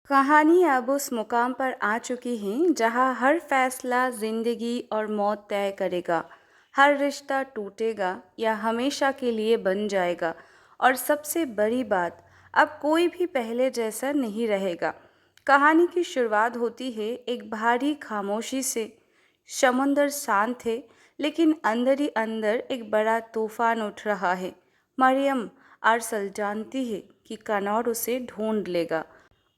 कहानी अब उस मुकाम पर आ चुकी है जहां हर फैसला जिंदगी और मौत तय करेगा। हर रिश्ता टूटेगा या हमेशा के लिए बन जाएगा। और सबसे बड़ी बात, अब कोई भी पहले जैसा नहीं रहेगा। कहानी की शुरुआत होती है एक भारी खामोशी से। समुंदर शांत है, लेकिन अंदर ही अंदर एक बड़ा तूफान उठ रहा है। मरियम अरसल जानती है कि कनौर उसे ढूंढ लेगा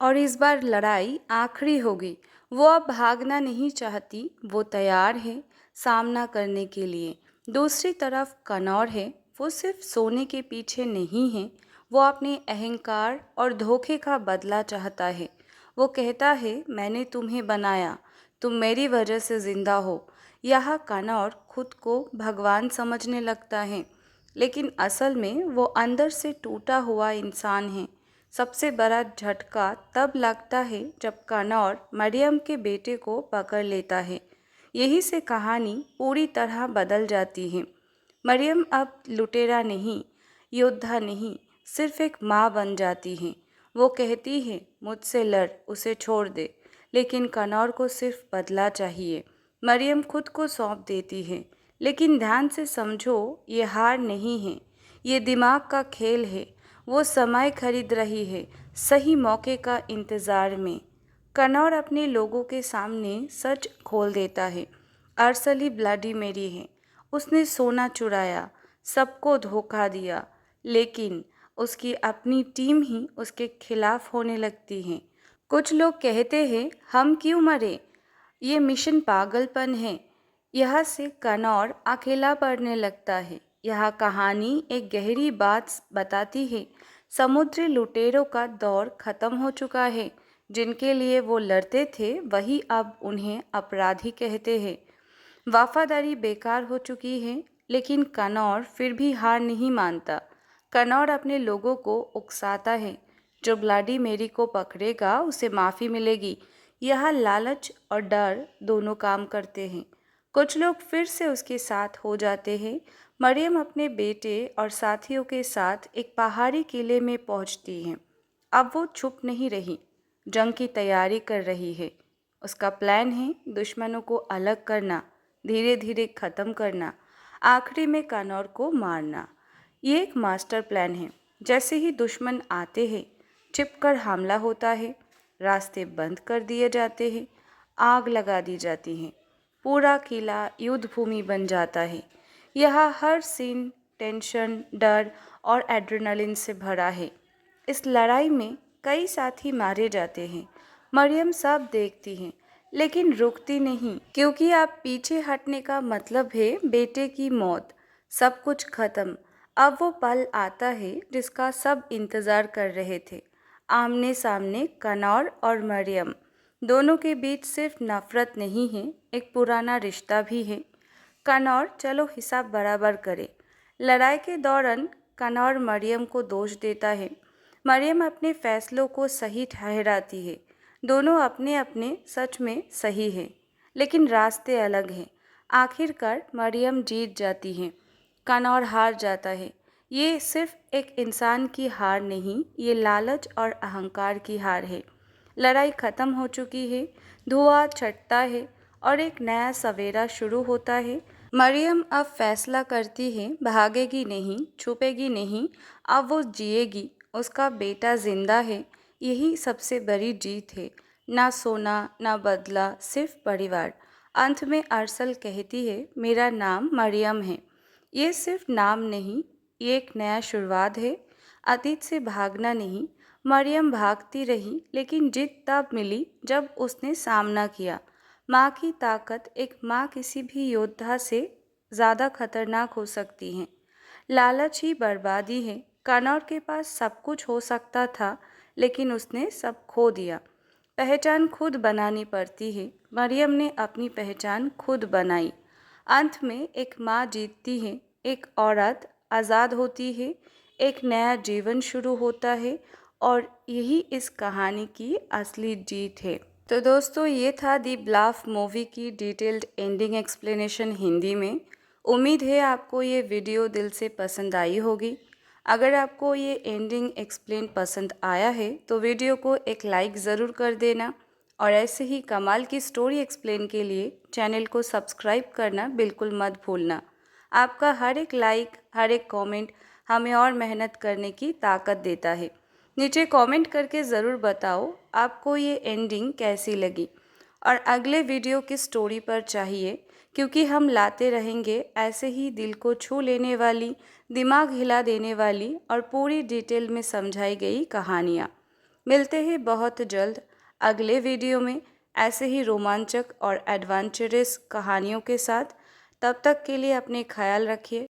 और इस बार लड़ाई आखिरी होगी। वो अब भागना नहीं चाहती, वो तैयार है सामना करने के लिए। दूसरी तरफ कनौर है, वो सिर्फ सोने के पीछे नहीं है, वो अपने अहंकार और धोखे का बदला चाहता है। वो कहता है, मैंने तुम्हें बनाया, तुम मेरी वजह से जिंदा हो। यह कनौर खुद को भगवान समझने लगता है, लेकिन असल में वो अंदर से टूटा हुआ इंसान है। सबसे बड़ा झटका तब लगता है जब कनौर मरियम के बेटे को पकड़ लेता है। यही से कहानी पूरी तरह बदल जाती है। मरियम अब लुटेरा नहीं, योद्धा नहीं, सिर्फ एक माँ बन जाती है। वो कहती है, मुझसे लड़, उसे छोड़ दे। लेकिन कनौर को सिर्फ बदला चाहिए। मरियम खुद को सौंप देती है, लेकिन ध्यान से समझो, ये हार नहीं है, ये दिमाग का खेल है। वो समय खरीद रही है, सही मौके का इंतज़ार में। कनौर अपने लोगों के सामने सच खोल देता है। अरसली ब्लडी मेरी है, उसने सोना चुराया, सबको धोखा दिया। लेकिन उसकी अपनी टीम ही उसके खिलाफ होने लगती है। कुछ लोग कहते हैं, हम क्यों मरे, ये मिशन पागलपन है। यह से कनौर अकेला पड़ने लगता है। यह कहानी एक गहरी बात बताती है। समुद्री लुटेरों का दौर खत्म हो चुका है। जिनके लिए वो लड़ते थे, वही अब उन्हें अपराधी कहते हैं। वफादारी बेकार हो चुकी है, लेकिन कनौर फिर भी हार नहीं मानता। कनौर अपने लोगों को उकसाता है, जो ब्लाडी मेरी को पकड़ेगा उसे माफ़ी मिलेगी। यह लालच और डर दोनों काम करते हैं। कुछ लोग फिर से उसके साथ हो जाते हैं। मरियम अपने बेटे और साथियों के साथ एक पहाड़ी किले में पहुंचती है। अब वो छुप नहीं रही, जंग की तैयारी कर रही है। उसका प्लान है दुश्मनों को अलग करना, धीरे धीरे ख़त्म करना, आखिरी में कनौर को मारना। ये एक मास्टर प्लान है। जैसे ही दुश्मन आते हैं, छिपकर हमला होता है, रास्ते बंद कर दिए जाते हैं, आग लगा दी जाती है, पूरा किला युद्ध भूमि बन जाता है। यहाँ हर सीन टेंशन, डर और एड्रेनलिन से भरा है। इस लड़ाई में कई साथी मारे जाते हैं। मरियम सब देखती हैं, लेकिन रुकती नहीं, क्योंकि आप पीछे हटने का मतलब है बेटे की मौत, सब कुछ खत्म। अब वो पल आता है जिसका सब इंतज़ार कर रहे थे। आमने सामने कनौर और मरियम, दोनों के बीच सिर्फ नफरत नहीं है, एक पुराना रिश्ता भी है। कनौर, चलो हिसाब बराबर करे। लड़ाई के दौरान कनौर मरियम को दोष देता है। मरियम अपने फैसलों को सही ठहराती है। दोनों अपने अपने सच में सही है, लेकिन रास्ते अलग हैं। आखिरकार मरियम जीत जाती है, कनौर हार जाता है। ये सिर्फ एक इंसान की हार नहीं, ये लालच और अहंकार की हार है। लड़ाई खत्म हो चुकी है, धुआं छटता है और एक नया सवेरा शुरू होता है। मरियम अब फैसला करती है, भागेगी नहीं, छुपेगी नहीं, अब वो जिएगी। उसका बेटा जिंदा है, यही सबसे बड़ी जीत है। ना सोना, ना बदला, सिर्फ परिवार। अंत में अरसल कहती है, मेरा नाम मरियम है। ये सिर्फ नाम नहीं, ये एक नया शुरुआत है। अतीत से भागना नहीं, मरियम भागती रही, लेकिन जीत तब मिली जब उसने सामना किया। माँ की ताकत, एक माँ किसी भी योद्धा से ज़्यादा खतरनाक हो सकती है। लालच ही बर्बादी है। कनौर के पास सब कुछ हो सकता था, लेकिन उसने सब खो दिया। पहचान खुद बनानी पड़ती है। मरियम ने अपनी पहचान खुद बनाई। अंत में एक माँ जीतती है, एक औरत आज़ाद होती है, एक नया जीवन शुरू होता है, और यही इस कहानी की असली जीत है। तो दोस्तों, ये था दी ब्लाफ मूवी की डिटेल्ड एंडिंग एक्सप्लेनेशन हिंदी में। उम्मीद है आपको ये वीडियो दिल से पसंद आई होगी। अगर आपको ये एंडिंग एक्सप्लेन पसंद आया है तो वीडियो को एक लाइक ज़रूर कर देना और ऐसे ही कमाल की स्टोरी एक्सप्लेन के लिए चैनल को सब्सक्राइब करना बिल्कुल मत भूलना। आपका हर एक लाइक, हर एक कमेंट हमें और मेहनत करने की ताकत देता है। नीचे कमेंट करके ज़रूर बताओ आपको ये एंडिंग कैसी लगी और अगले वीडियो की स्टोरी पर चाहिए, क्योंकि हम लाते रहेंगे ऐसे ही दिल को छू लेने वाली, दिमाग हिला देने वाली और पूरी डिटेल में समझाई गई कहानियाँ। मिलते हैं बहुत जल्द अगले वीडियो में ऐसे ही रोमांचक और एडवेंचरस कहानियों के साथ। तब तक के लिए अपने ख्याल रखिए।